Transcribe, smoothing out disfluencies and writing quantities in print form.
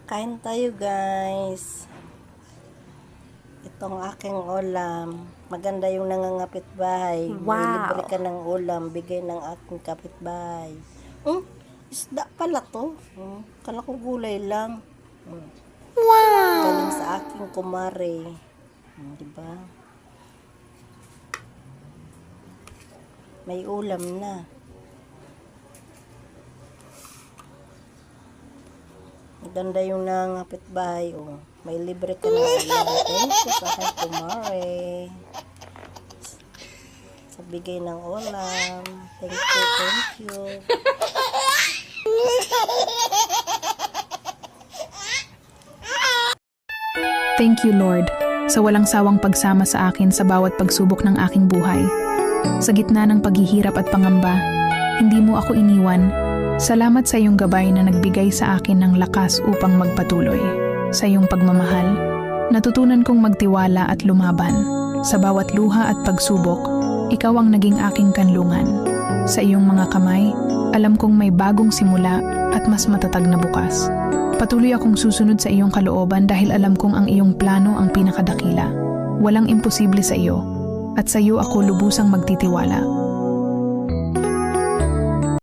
Kain tayo guys. Itong aking ulam. Maganda yung nangangapit bahay. May Wow. libre ka ng ulam. Bigay ng aking kapitbahay. Isda pala to. Kala ko gulay lang. Wow! Galing sa aking kumare. Diba? May ulam na. Maganda yung nangangapit bahay. May libre ka ng ulam. Thank you sa aking kumare. Sa bigay ng ulam. Thank you, thank you. Thank you, Lord, sa walang sawang pagsama sa akin sa bawat pagsubok ng aking buhay. Sa gitna ng paghihirap at pangamba, hindi mo ako iniwan. Salamat sa iyong gabay na nagbigay sa akin ng lakas upang magpatuloy. Sa iyong pagmamahal, natutunan kong magtiwala at lumaban. Sa bawat luha at pagsubok, ikaw ang naging aking kanlungan. Sa iyong mga kamay, alam kong may bagong simula at mas matatag na bukas. Patuloy akong susunod sa iyong kalooban dahil alam kong ang iyong plano ang pinakadakila. Walang imposible sa iyo, at sa iyo ako lubusang magtitiwala.